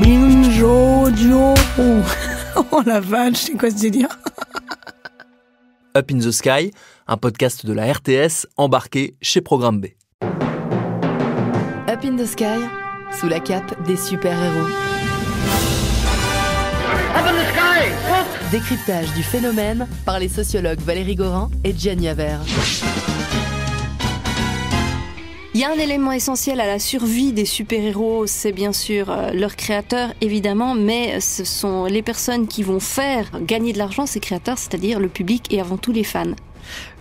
Binjojo. Oh la vache, c'est quoi ce délire? Up in the Sky, un podcast de la RTS embarqué chez Programme B. Up in the Sky, sous la cape des super-héros. Up in the sky! Décryptage du phénomène par les sociologues Valérie Gorin et Gianni Haver. Il y a un élément essentiel à la survie des super-héros, c'est bien sûr leurs créateurs, évidemment, mais ce sont les personnes qui vont faire gagner de l'argent, ces créateurs, c'est-à-dire le public et avant tout les fans.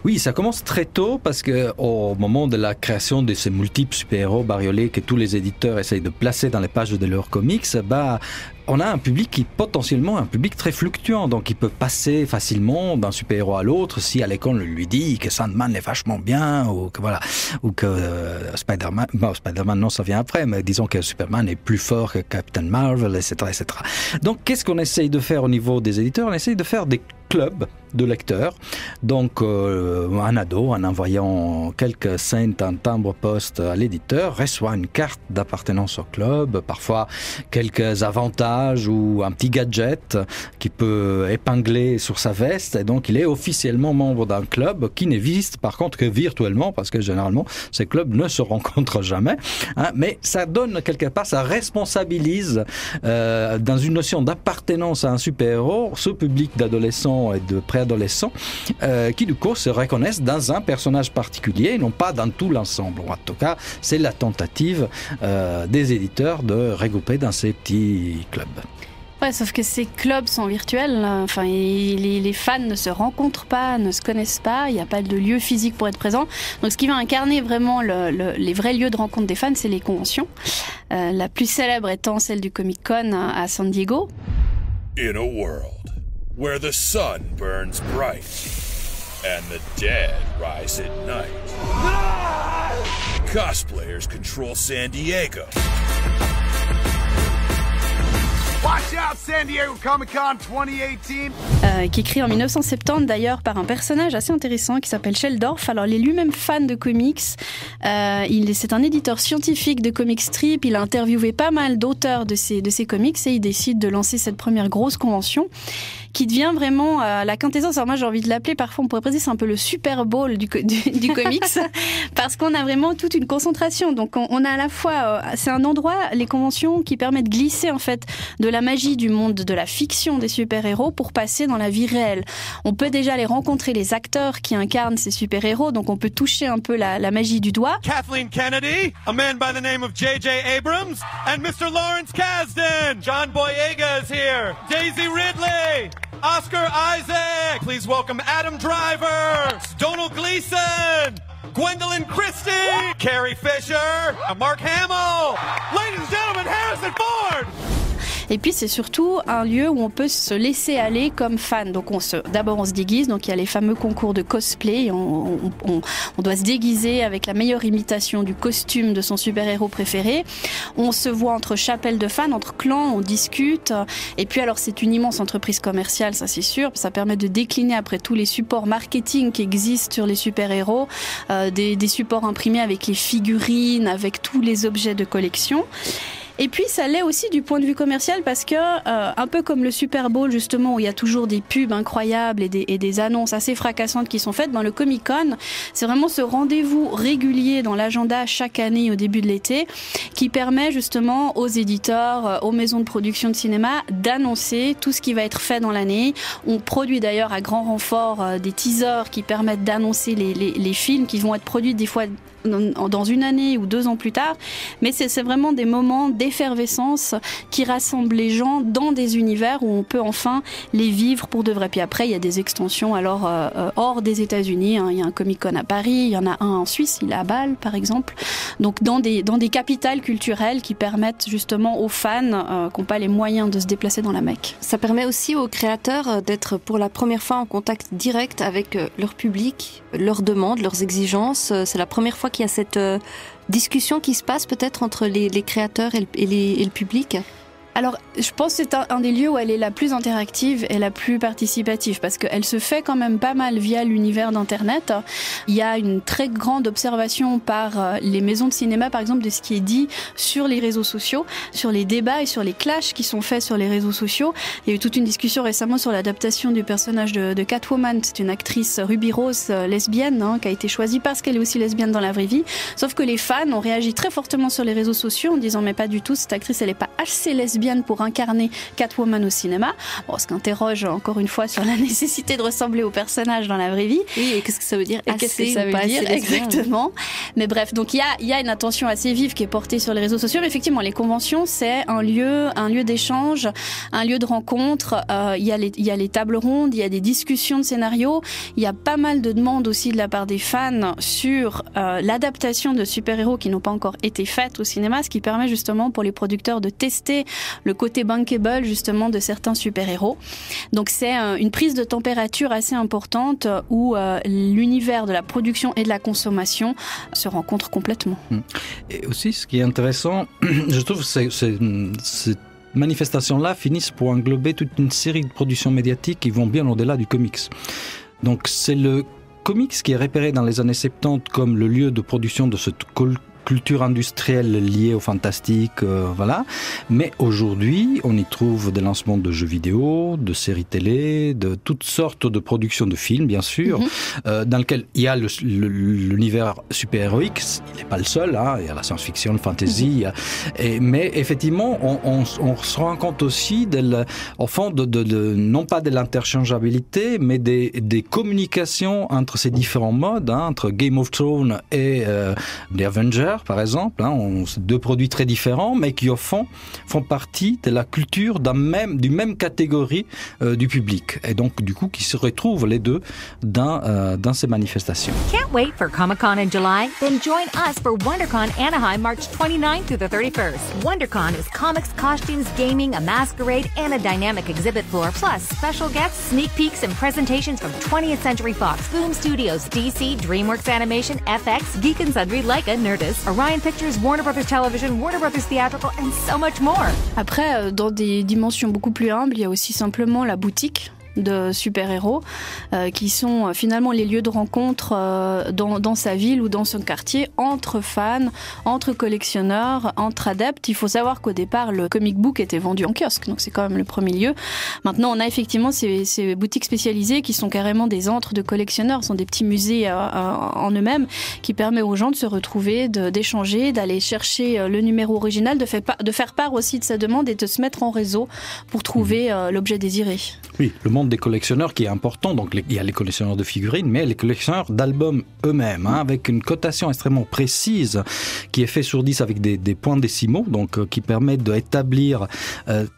Oui, ça commence très tôt parce que au moment de la création de ces multiples super-héros bariolés que tous les éditeurs essayent de placer dans les pages de leurs comics, on a un public qui est potentiellement un public très fluctuant, donc il peut passer facilement d'un super-héros à l'autre si à l'école on lui dit que Sandman est vachement bien ou que Spider-Man, Spider-Man non, ça vient après, mais disons que Superman est plus fort que Captain Marvel, etc., etc. Donc qu'est-ce qu'on essaye de faire au niveau des éditeurs? On essaye de faire des clubs de lecteurs. Donc un ado, en envoyant quelques cents, un timbre-poste à l'éditeur, reçoit une carte d'appartenance au club, parfois quelques avantages ou un petit gadget qui peut épingler sur sa veste, et donc il est officiellement membre d'un club qui n'existe par contre que virtuellement, parce que généralement ces clubs ne se rencontrent jamais, mais ça donne quelque part, ça responsabilise dans une notion d'appartenance à un super-héros ce public d'adolescents et de préadolescents qui du coup se reconnaissent dans un personnage particulier et non pas dans tout l'ensemble. En tout cas, c'est la tentative des éditeurs de regrouper dans ces petits clubs. Ouais, sauf que ces clubs sont virtuels. Enfin, les fans ne se rencontrent pas, ne se connaissent pas. Il n'y a pas de lieu physique pour être présent. Donc, ce qui va incarner vraiment les vrais lieux de rencontre des fans, c'est les conventions. La plus célèbre étant celle du Comic-Con à San Diego. In a world where the sun burns bright and the dead rise at night, cosplayers control San Diego. Watch out, San Diego Comic-Con 2018! Qui est écrit en 1970 d'ailleurs par un personnage assez intéressant qui s'appelle Sheldorf. Alors il est lui-même fan de comics, c'est un éditeur scientifique de comic strip, il a interviewé pas mal d'auteurs de ces comics et il décide de lancer cette première grosse convention qui devient vraiment la quintessence. Alors moi j'ai envie de l'appeler, parfois on pourrait préciser, c'est un peu le Super Bowl du comics parce qu'on a vraiment toute une concentration. Donc on a à la fois, c'est un endroit, les conventions, qui permettent de glisser en fait de la magie du monde de la fiction des super-héros pour passer dans la vie réelle. On peut déjà les rencontrer, les acteurs qui incarnent ces super-héros, donc on peut toucher un peu la magie du doigt. Kathleen Kennedy, a man by the name of J.J. Abrams, and Mr. Lawrence Kasdan. John Boyega is here. Daisy Ridley. Oscar Isaac. Please welcome Adam Driver. Donald Gleason. Gwendolyn Christie. Carrie Fisher. Mark Hamill. Ladies and gentlemen, Harrison Ford. Et puis c'est surtout un lieu où on peut se laisser aller comme fan. Donc d'abord on se déguise, donc il y a les fameux concours de cosplay, on doit se déguiser avec la meilleure imitation du costume de son super-héros préféré. On se voit entre chapelles de fans, entre clans, on discute. Et puis alors c'est une immense entreprise commerciale, ça c'est sûr. Ça permet de décliner après tous les supports marketing qui existent sur les super-héros, des supports imprimés avec les figurines, avec tous les objets de collection. Et puis ça l'est aussi du point de vue commercial parce que un peu comme le Super Bowl justement où il y a toujours des pubs incroyables et des annonces assez fracassantes qui sont faites, le Comic-Con c'est vraiment ce rendez-vous régulier dans l'agenda chaque année au début de l'été qui permet justement aux éditeurs, aux maisons de production de cinéma d'annoncer tout ce qui va être fait dans l'année. On produit d'ailleurs à grand renfort des teasers qui permettent d'annoncer les films qui vont être produits des fois dans une année ou 2 ans plus tard, mais c'est vraiment des moments d'effervescence qui rassemblent les gens dans des univers où on peut enfin les vivre pour de vrai. Puis après, il y a des extensions alors hors des États-Unis. Il y a un Comic-Con à Paris, il y en a un en Suisse, il est à Bâle par exemple. Donc dans des capitales culturelles qui permettent justement aux fans qui n'ont pas les moyens de se déplacer dans la Mecque. Ça permet aussi aux créateurs d'être pour la première fois en contact direct avec leur public, leurs demandes, leurs exigences. C'est la première fois qu'il y a cette discussion qui se passe peut-être entre les créateurs et le public. Alors, je pense que c'est un des lieux où elle est la plus interactive et la plus participative, parce qu'elle se fait quand même pas mal via l'univers d'Internet. Il y a une très grande observation par les maisons de cinéma, par exemple, de ce qui est dit sur les réseaux sociaux, sur les débats et sur les clashs qui sont faits sur les réseaux sociaux. Il y a eu toute une discussion récemment sur l'adaptation du personnage de Catwoman. C'est une actrice Ruby Rose lesbienne, qui a été choisie parce qu'elle est aussi lesbienne dans la vraie vie. Sauf que les fans ont réagi très fortement sur les réseaux sociaux en disant mais pas du tout, cette actrice elle n'est pas assez lesbienne pour incarner Catwoman au cinéma. Bon, ce qui interroge encore une fois sur la nécessité de ressembler au personnage dans la vraie vie. Oui, et qu'est-ce que ça veut dire? Et qu'est-ce que ça veut dire exactement? Mais bref, donc il y a une attention assez vive qui est portée sur les réseaux sociaux. Mais effectivement, les conventions, c'est un lieu d'échange, un lieu de rencontre. Il y a les tables rondes, il y a des discussions de scénarios. Il y a pas mal de demandes aussi de la part des fans sur l'adaptation de super-héros qui n'ont pas encore été faites au cinéma, ce qui permet justement pour les producteurs de tester le côté bankable justement de certains super-héros. Donc c'est une prise de température assez importante où l'univers de la production et de la consommation se rencontrent complètement. Et aussi, ce qui est intéressant, je trouve, c'est cette manifestation-là finissent pour englober toute une série de productions médiatiques qui vont bien au-delà du comics. Donc c'est le comics qui est repéré dans les années 70 comme le lieu de production de cette culture industrielle liée au fantastique, voilà. Mais aujourd'hui, on y trouve des lancements de jeux vidéo, de séries télé, de toutes sortes de productions de films, bien sûr, dans lequel il y a l'univers super-héroïque. Il n'est pas le seul, il y a la science-fiction, le fantasy. Mais effectivement, on se rend compte aussi, au fond, non pas de l'interchangeabilité, mais des communications entre ces différents modes, entre Game of Thrones et The Avengers, par exemple, deux produits très différents, mais qui au fond font partie de la culture du même catégorie du public, et donc du coup qui se retrouvent les deux dans ces manifestations. Can't wait for Comic-Con in July? Then join us for WonderCon Anaheim, March 29th through the 31st. WonderCon is comics, costumes, gaming, a masquerade, and a dynamic exhibit floor, plus special guests, sneak peeks, and presentations from 20th Century Fox, Boom Studios, DC, DreamWorks Animation, FX, Geek and Sundry, Laika, Nerdist, Orion Pictures, Warner Brothers Television, Warner Brothers Theatrical, and so much more. Après, dans des dimensions beaucoup plus humbles, il y a aussi simplement la boutique de super-héros qui sont finalement les lieux de rencontre dans sa ville ou dans son quartier entre fans, entre collectionneurs, entre adeptes. Il faut savoir qu'au départ, le comic book était vendu en kiosque, donc c'est quand même le premier lieu. Maintenant, on a effectivement ces boutiques spécialisées qui sont carrément des antres de collectionneurs, ce sont des petits musées en eux-mêmes qui permettent aux gens de se retrouver, d'échanger, d'aller chercher le numéro original, de faire part aussi de sa demande et de se mettre en réseau pour trouver l'objet désiré. Oui, le monde des collectionneurs qui est important, donc il y a les collectionneurs de figurines, mais les collectionneurs d'albums eux-mêmes, avec une cotation extrêmement précise qui est faite sur 10 avec des points décimaux, donc qui permettent d'établir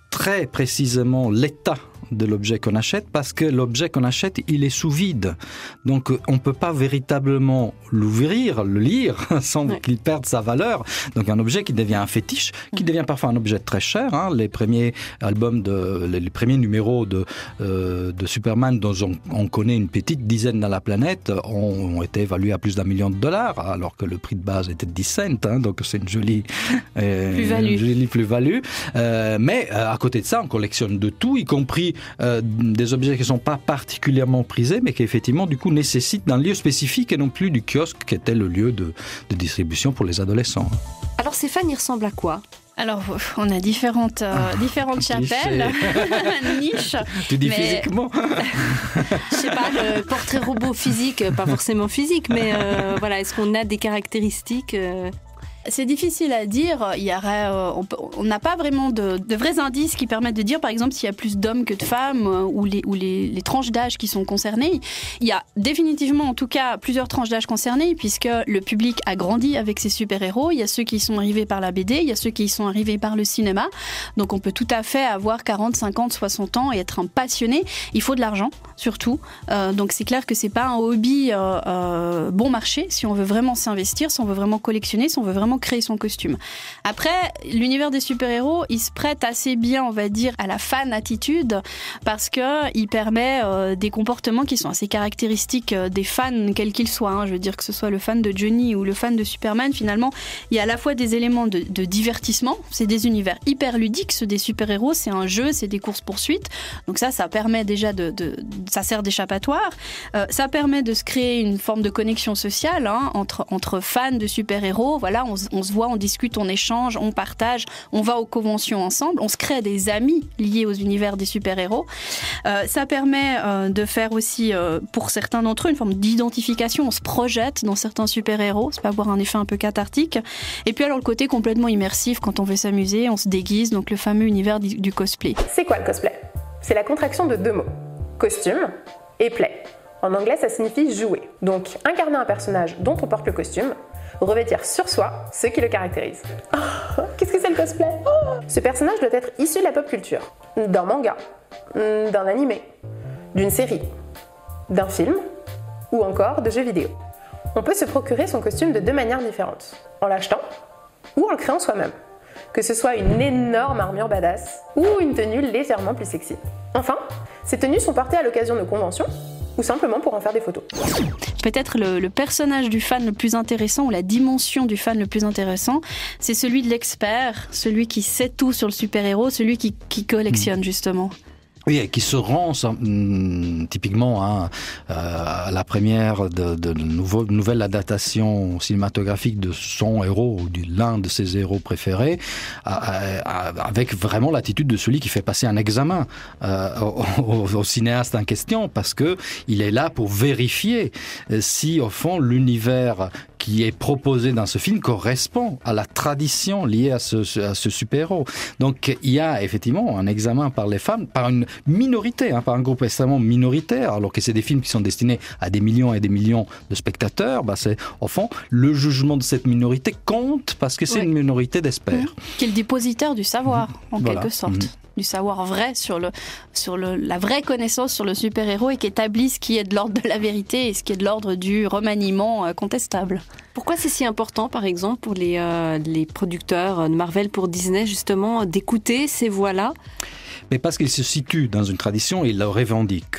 très précisément l'état de l'objet qu'on achète, parce que l'objet qu'on achète, il est sous vide. Donc, on ne peut pas véritablement l'ouvrir, le lire, sans qu'il perde sa valeur. Donc, un objet qui devient un fétiche, qui devient parfois un objet très cher. Les premiers albums, les premiers numéros de Superman, dont on connaît une petite dizaine dans la planète, ont été évalués à plus d'1 million de dollars, alors que le prix de base était de 10 cents. Donc, c'est une jolie plus-value. Mais, à côté de ça, on collectionne de tout, y compris des objets qui ne sont pas particulièrement prisés, mais qui effectivement du coup nécessitent d'un lieu spécifique et non plus du kiosque qui était le lieu de distribution pour les adolescents. Alors ces fans, ils ressemblent à quoi ? Alors, on a différentes chapelles, niches. Tu dis physiquement ? Je sais pas, le portrait robot physique, pas forcément physique, mais voilà, est-ce qu'on a des caractéristiques C'est difficile à dire. Il y aurait, on n'a pas vraiment de vrais indices qui permettent de dire, par exemple, s'il y a plus d'hommes que de femmes ou les tranches d'âge qui sont concernées. Il y a définitivement, en tout cas, plusieurs tranches d'âge concernées, puisque le public a grandi avec ces super-héros. Il y a ceux qui y sont arrivés par la BD, il y a ceux qui y sont arrivés par le cinéma. Donc, on peut tout à fait avoir 40, 50, 60 ans et être un passionné. Il faut de l'argent, surtout. Donc, c'est clair que c'est pas un hobby bon marché si on veut vraiment s'investir, si on veut vraiment collectionner, si on veut vraiment vraiment créer son costume. Après, l'univers des super-héros, il se prête assez bien, on va dire, à la fan-attitude parce qu'il permet des comportements qui sont assez caractéristiques des fans, quels qu'ils soient. Hein. Je veux dire que ce soit le fan de Johnny ou le fan de Superman, finalement, il y a à la fois des éléments de divertissement, c'est des univers hyper ludiques, ceux des super-héros, c'est un jeu, c'est des courses-poursuites. Donc ça permet déjà ça sert d'échappatoire. Ça permet de se créer une forme de connexion sociale hein, entre fans de super-héros. Voilà, on se voit, on discute, on échange, on partage, on va aux conventions ensemble, on se crée des amis liés aux univers des super-héros. Ça permet de faire aussi, pour certains d'entre eux, une forme d'identification. On se projette dans certains super-héros, ça peut avoir un effet un peu cathartique. Et puis alors le côté complètement immersif, quand on veut s'amuser, on se déguise, donc le fameux univers du cosplay. C'est quoi le cosplay ? C'est la contraction de deux mots, costume et play. En anglais, ça signifie jouer. Donc, incarner un personnage dont on porte le costume, revêtir sur soi ce qui le caractérise. Oh, qu'est-ce que c'est le cosplay ? Ce personnage doit être issu de la pop culture, d'un manga, d'un animé, d'une série, d'un film ou encore de jeux vidéo. On peut se procurer son costume de deux manières différentes, en l'achetant ou en le créant soi-même. Que ce soit une énorme armure badass ou une tenue légèrement plus sexy. Enfin, ces tenues sont portées à l'occasion de conventions ou simplement pour en faire des photos. Peut-être le personnage du fan le plus intéressant ou la dimension du fan le plus intéressant, c'est celui de l'expert, celui qui sait tout sur le super-héros, celui qui collectionne justement. Oui, et qui se rend typiquement à la première de nouvelle adaptation cinématographique de son héros ou de l'un de ses héros préférés, avec vraiment l'attitude de celui qui fait passer un examen au cinéaste en question, parce que il est là pour vérifier si au fond l'univers qui est proposé dans ce film correspond à la tradition liée à ce super-héros. Donc il y a effectivement un examen par les fans, par une minorité, par un groupe extrêmement minoritaire, alors que c'est des films qui sont destinés à des millions et des millions de spectateurs. C'est au fond le jugement de cette minorité compte parce que c'est une minorité d'experts. Qui est le dépositaire du savoir, en quelque sorte. Du savoir vrai sur la vraie connaissance sur le super-héros et qui établit ce qui est de l'ordre de la vérité et ce qui est de l'ordre du remaniement contestable. Pourquoi c'est si important, par exemple, pour les producteurs de Marvel, pour Disney, justement, d'écouter ces voix-là ? Mais parce qu'il se situe dans une tradition, il le revendique.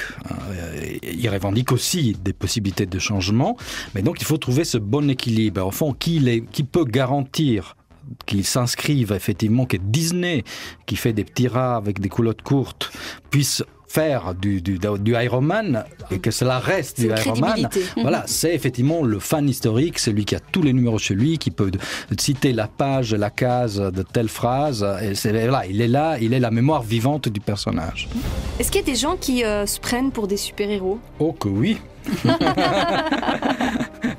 Il revendique aussi des possibilités de changement, mais donc il faut trouver ce bon équilibre. Au fond, qui peut garantir qu'ils s'inscrivent effectivement, que Disney, qui fait des petits rats avec des culottes courtes, puisse faire du Iron Man et que cela reste du Iron Man. Voilà, c'est effectivement le fan historique, celui qui a tous les numéros chez lui, qui peut citer la page, la case de telle phrase. Et il est la mémoire vivante du personnage. Est-ce qu'il y a des gens qui se prennent pour des super-héros ? Oh que oui.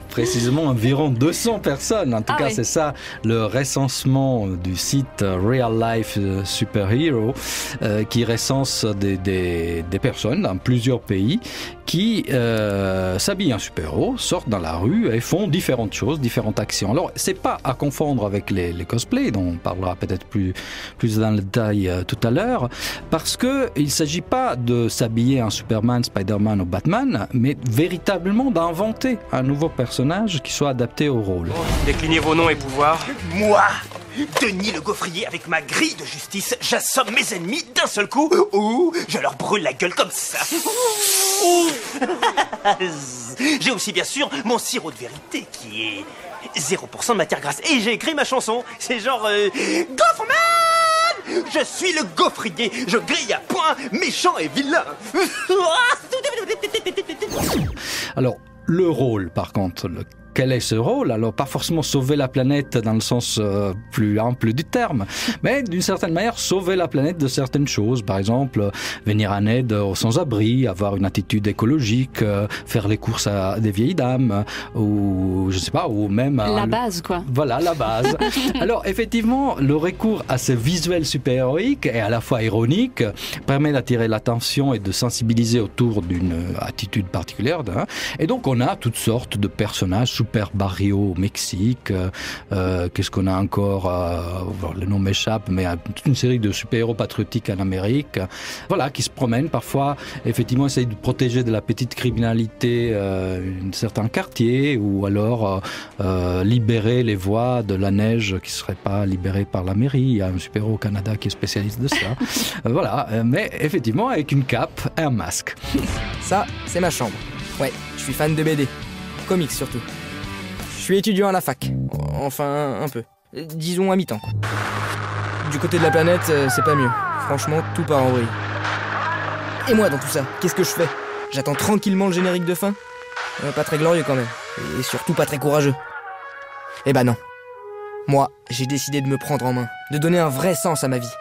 Précisément environ 200 personnes. En tout cas, c'est ça le recensement du site Real Life Superhero qui recense des personnes dans plusieurs pays qui s'habillent en super-héros, sortent dans la rue et font différentes choses, différentes actions. Alors, c'est pas à confondre avec les cosplays, dont on parlera peut-être plus dans le détail tout à l'heure, parce que il s'agit pas de s'habiller en Superman, Spider-Man ou Batman, mais véritablement d'inventer un nouveau personnage qui soit adapté au rôle. Déclinez vos noms et pouvoirs. Moi, Denis le Gaufrier, avec ma grille de justice, j'assomme mes ennemis d'un seul coup ou je leur brûle la gueule comme ça. J'ai aussi bien sûr mon sirop de vérité qui est 0% de matière grasse. Et j'ai écrit ma chanson, c'est genre Gaufreman! Je suis le gaufrier, je grille à point, méchant et vilain. Alors, le rôle, par contre, quel est ce rôle ? Alors, pas forcément sauver la planète dans le sens plus ample du terme, mais d'une certaine manière, sauver la planète de certaines choses. Par exemple, venir en aide aux sans-abri, avoir une attitude écologique, faire les courses à des vieilles dames, ou je sais pas, ou même... La base, quoi. Voilà, la base. Alors, effectivement, le recours à ce visuel super-héroïque et à la fois ironique permet d'attirer l'attention et de sensibiliser autour d'une attitude particulière. Et donc, on a toutes sortes de personnages super barrios au Mexique. Qu'est-ce qu'on a encore le nom m'échappe, mais toute une série de super-héros patriotiques en Amérique. Voilà, qui se promènent parfois, effectivement, essayent de protéger de la petite criminalité un certain quartier, ou alors libérer les voies de la neige qui ne seraient pas libérées par la mairie. Il y a un super-héros au Canada qui est spécialiste de ça. Voilà, mais effectivement avec une cape et un masque. Ça, c'est ma chambre. Ouais, je suis fan de BD. Comics surtout. Je suis étudiant à la fac. Enfin, un peu. Disons à mi-temps, quoi. Du côté de la planète, c'est pas mieux. Franchement, tout part en vrille. Et moi, dans tout ça, qu'est-ce que je fais ? J'attends tranquillement le générique de fin ? Pas très glorieux quand même. Et surtout pas très courageux. Eh ben non. Moi, j'ai décidé de me prendre en main, de donner un vrai sens à ma vie.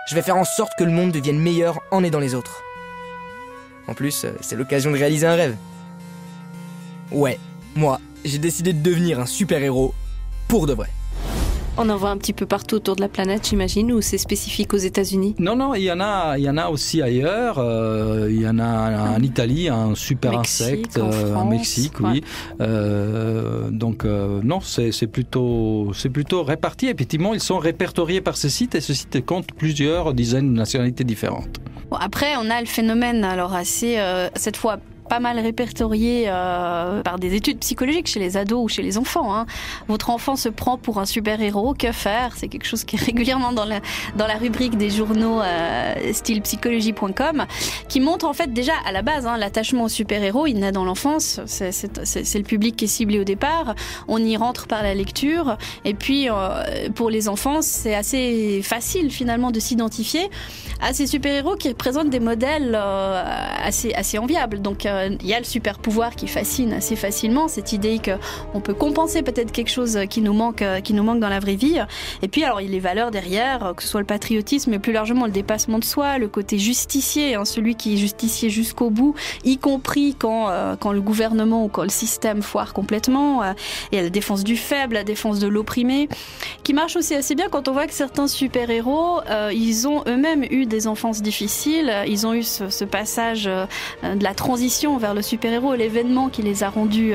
Je vais faire en sorte que le monde devienne meilleur en aidant les autres. En plus, c'est l'occasion de réaliser un rêve. Ouais, moi, j'ai décidé de devenir un super-héros pour de vrai. On en voit un petit peu partout autour de la planète, j'imagine, ou c'est spécifique aux États-unis ? Non, il y en a aussi ailleurs. Il y en a en Italie, un super insecte, en Mexique, oui. Donc non, c'est plutôt réparti. Effectivement, ils sont répertoriés par ce site, et ce site compte plusieurs dizaines de nationalités différentes. Bon, après, on a le phénomène, alors assez cette fois pas mal répertorié par des études psychologiques chez les ados ou chez les enfants. Hein. Votre enfant se prend pour un super-héros, que faire ? C'est quelque chose qui est régulièrement dans la rubrique des journaux style psychologie.com, qui montre en fait déjà à la base l'attachement au super-héros, il naît dans l'enfance, c'est le public qui est ciblé au départ, on y rentre par la lecture, et puis pour les enfants, c'est assez facile finalement de s'identifier à ces super-héros qui représentent des modèles assez enviables. Donc il y a le super pouvoir qui fascine assez facilement, cette idée qu'on peut compenser peut-être quelque chose qui nous manque dans la vraie vie. Et puis alors il y a les valeurs derrière, que ce soit le patriotisme, mais plus largement le dépassement de soi, le côté justicier, celui qui est justicier jusqu'au bout, y compris quand le gouvernement ou quand le système foire complètement. Il y a la défense du faible, la défense de l'opprimé, qui marche aussi assez bien quand on voit que certains super-héros, ils ont eux-mêmes eu des enfances difficiles, ils ont eu ce passage de la transition vers le super-héros, l'événement qui les a rendus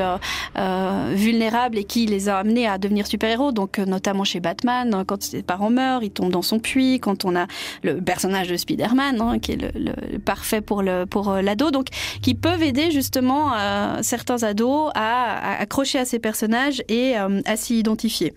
vulnérables et qui les a amenés à devenir super-héros, donc notamment chez Batman, quand ses parents meurent, il tombe dans son puits, quand on a le personnage de Spider-Man, qui est le parfait pour l'ado, donc qui peuvent aider justement certains ados à accrocher à ces personnages et à s'y identifier.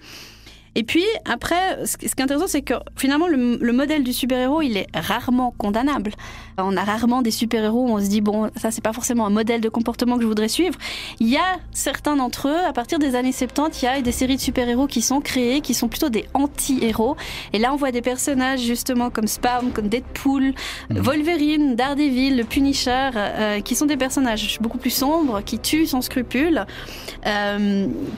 Et puis, après, ce qui est intéressant, c'est que finalement, le modèle du super-héros, il est rarement condamnable. On a rarement des super-héros où on se dit, bon, ça, c'est pas forcément un modèle de comportement que je voudrais suivre. Il y a certains d'entre eux, à partir des années 70, il y a des séries de super-héros qui sont créées, qui sont plutôt des anti-héros. Et là, on voit des personnages, justement, comme Spawn, comme Deadpool, Wolverine, Daredevil, le Punisher, qui sont des personnages beaucoup plus sombres, qui tuent sans scrupule,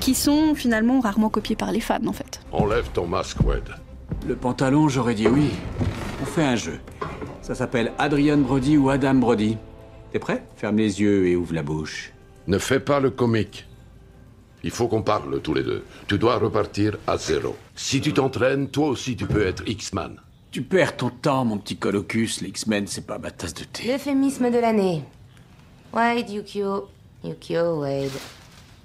qui sont finalement rarement copiés par les fans, en fait. Enlève ton masque, Wade. Le pantalon, j'aurais dit oui. On fait un jeu. Ça s'appelle Adrian Brody ou Adam Brody. T'es prêt ? Ferme les yeux et ouvre la bouche. Ne fais pas le comique. Il faut qu'on parle tous les deux. Tu dois repartir à zéro. Si tu t'entraînes, toi aussi tu peux être X-Man. Tu perds ton temps, mon petit colocus. Les X-Men, c'est pas ma tasse de thé. L'euphémisme de l'année. Wade, Yukio. Yukio, Wade.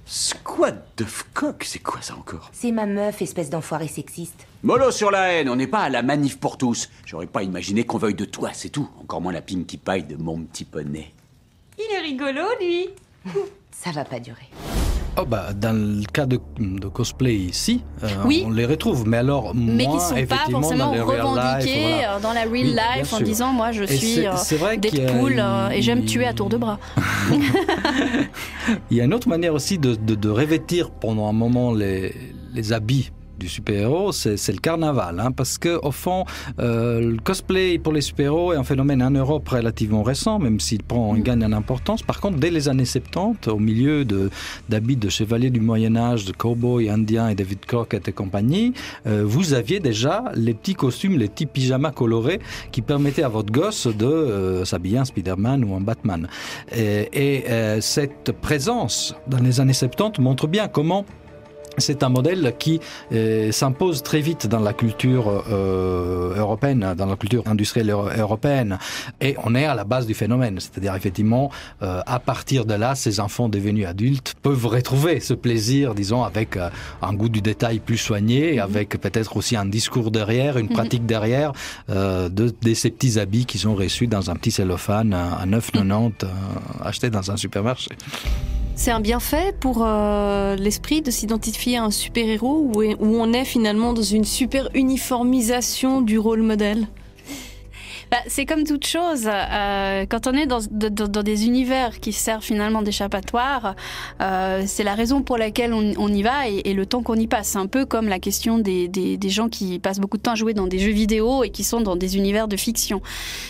Squad de coq, c'est quoi ça encore ? C'est ma meuf, espèce d'enfoiré sexiste. Mollo sur la haine, on n'est pas à la manif pour tous. J'aurais pas imaginé qu'on veuille de toi, c'est tout. Encore moins la Pinkie Pie de mon petit poney. Il est rigolo, lui. Ça va pas durer. Oh bah, dans le cas de cosplay ici, oui. On les retrouve, mais alors moins, mais qui sont pas forcément revendiqués voilà. Dans la real life en disant moi je suis Deadpool et j'aime tuer à tour de bras. Il y a une autre manière aussi de revêtir pendant un moment les habits du super-héros, c'est le carnaval, parce que au fond, le cosplay pour les super-héros est un phénomène en Europe relativement récent, même s'il gagne en importance. Par contre, dès les années 70, au milieu d'habits de chevaliers du Moyen-Âge, de cow-boys indiens et David Crockett et compagnie, vous aviez déjà les petits costumes, les petits pyjamas colorés qui permettaient à votre gosse de s'habiller en Spider-Man ou en Batman. Et cette présence dans les années 70 montre bien comment c'est un modèle qui s'impose très vite dans la culture européenne, dans la culture industrielle européenne. Et on est à la base du phénomène. C'est-à-dire, effectivement, à partir de là, ces enfants devenus adultes peuvent retrouver ce plaisir, disons, avec un goût du détail plus soigné, avec peut-être aussi un discours derrière, une pratique derrière, de ces petits habits qu'ils ont reçus dans un petit cellophane à 9,90 acheté dans un supermarché. C'est un bienfait pour l'esprit de s'identifier à un super-héros où on est finalement dans une super uniformisation du rôle modèle. C'est comme toute chose, quand on est dans des univers qui servent finalement d'échappatoire, c'est la raison pour laquelle on y va et le temps qu'on y passe. C'est un peu comme la question des gens qui passent beaucoup de temps à jouer dans des jeux vidéo et qui sont dans des univers de fiction.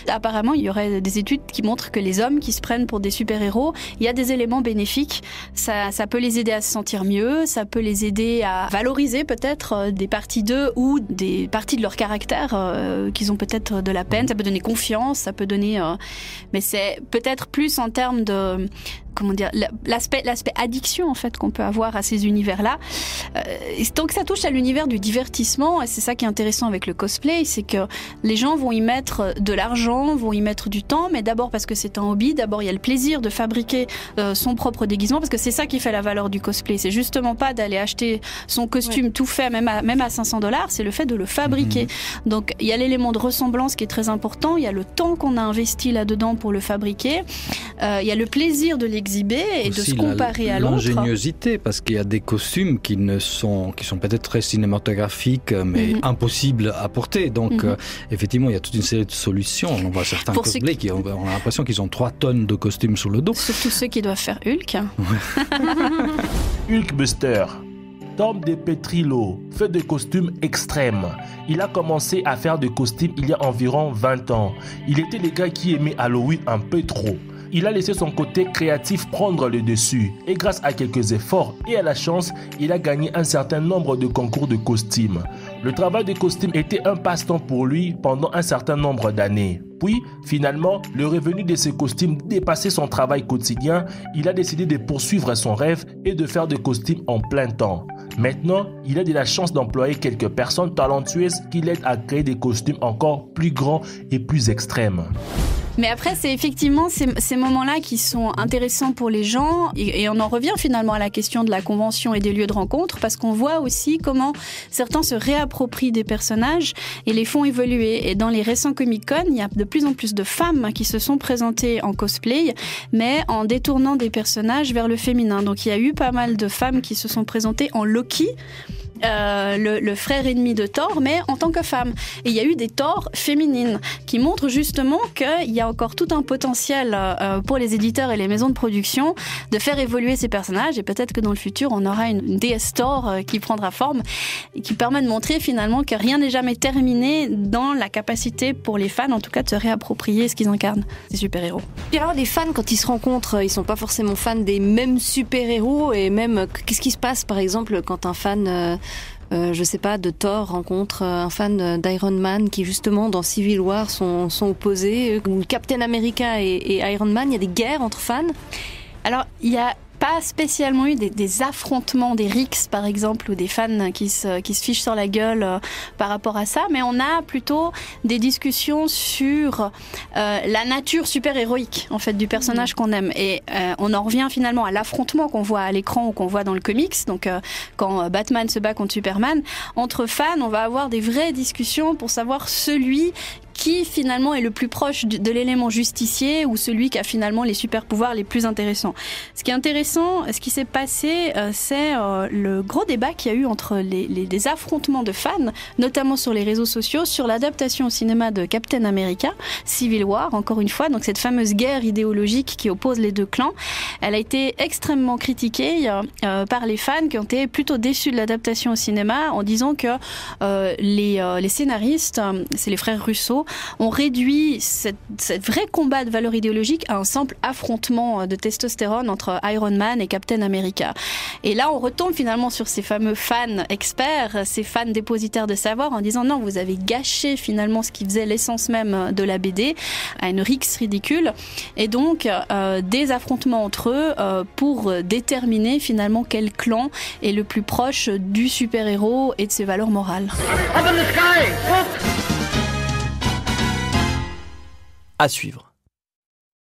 Apparemment, il y aurait des études qui montrent que les hommes qui se prennent pour des super-héros, il y a des éléments bénéfiques. Ça peut les aider à se sentir mieux, ça peut les aider à valoriser peut-être des parties d'eux ou des parties de leur caractère qu'ils ont peut-être de la peine. Ça peut donner confiance, ça peut donner... mais c'est peut-être plus en termes de... Comment dire, l'aspect addiction en fait qu'on peut avoir à ces univers-là. Donc ça touche à l'univers du divertissement et c'est ça qui est intéressant avec le cosplay, c'est que les gens vont y mettre de l'argent, vont y mettre du temps, mais d'abord parce que c'est un hobby, d'abord il y a le plaisir de fabriquer son propre déguisement, parce que c'est ça qui fait la valeur du cosplay. C'est justement pas d'aller acheter son costume tout fait, même à $500, c'est le fait de le fabriquer. Donc il y a l'élément de ressemblance qui est très important, il y a le temps qu'on a investi là-dedans pour le fabriquer, il y a le plaisir de l'exhiber et de se comparer à l'autre. L'ingéniosité, parce qu'il y a des costumes qui sont peut-être très cinématographiques, mais impossibles à porter. Donc, effectivement, il y a toute une série de solutions. On voit certains cosplays qui ont l'impression qu'ils ont 3 tonnes de costumes sur le dos. Surtout ceux qui doivent faire Hulk. Hulkbuster. Tom DePetrillo fait des costumes extrêmes. Il a commencé à faire des costumes il y a environ 20 ans. Il était le gars qui aimait Halloween un peu trop. Il a laissé son côté créatif prendre le dessus et grâce à quelques efforts et à la chance, il a gagné un certain nombre de concours de costumes. Le travail de costume était un passe-temps pour lui pendant un certain nombre d'années. Puis, finalement, le revenu de ses costumes dépassait son travail quotidien. Il a décidé de poursuivre son rêve et de faire des costumes en plein temps. Maintenant, il a de la chance d'employer quelques personnes talentueuses qui l'aident à créer des costumes encore plus grands et plus extrêmes. Mais après, c'est effectivement ces moments-là qui sont intéressants pour les gens et on en revient finalement à la question de la convention et des lieux de rencontre parce qu'on voit aussi comment certains se réapproprient des personnages et les font évoluer. Et dans les récents Comic-Con, il y a de plus en plus de femmes qui se sont présentées en cosplay, mais en détournant des personnages vers le féminin. Donc il y a eu pas mal de femmes qui se sont présentées en Loki, le frère ennemi de Thor, mais en tant que femme. Et il y a eu des Thor féminines qui montrent justement qu'il y a encore tout un potentiel pour les éditeurs et les maisons de production de faire évoluer ces personnages et peut-être que dans le futur on aura une déesse Thor qui prendra forme et qui permet de montrer finalement que rien n'est jamais terminé dans la capacité pour les fans en tout cas de se réapproprier ce qu'ils incarnent, ces super-héros. Et alors les fans quand ils se rencontrent, ils sont pas forcément fans des mêmes super-héros et même qu'est-ce qui se passe par exemple quand un fan je sais pas, de Thor rencontre un fan d'Iron Man qui justement dans Civil War sont opposés, ou Captain America et Iron Man, il y a des guerres entre fans. Alors il y a pas spécialement eu des affrontements, des rixes par exemple, ou des fans qui se fichent sur la gueule par rapport à ça, mais on a plutôt des discussions sur la nature super-héroïque en fait du personnage qu'on aime. Et on en revient finalement à l'affrontement qu'on voit à l'écran ou qu'on voit dans le comics. Donc quand Batman se bat contre Superman, entre fans, on va avoir des vraies discussions pour savoir celui qui finalement est le plus proche de l'élément justicier ou celui qui a finalement les super pouvoirs les plus intéressants. Ce qui est intéressant, ce qui s'est passé, c'est le gros débat qu'il y a eu entre des affrontements de fans, notamment sur les réseaux sociaux, sur l'adaptation au cinéma de Captain America, Civil War, encore une fois, donc cette fameuse guerre idéologique qui oppose les deux clans. Elle a été extrêmement critiquée par les fans qui ont été plutôt déçus de l'adaptation au cinéma en disant que les scénaristes, c'est les frères Russo, on réduit cette vrai combat de valeurs idéologiques à un simple affrontement de testostérone entre Iron Man et Captain America. Et là, on retombe finalement sur ces fameux fans experts, ces fans dépositaires de savoir, en disant non, vous avez gâché finalement ce qui faisait l'essence même de la BD à une rixe ridicule. Et donc, des affrontements entre eux pour déterminer finalement quel clan est le plus proche du super-héros et de ses valeurs morales. À suivre.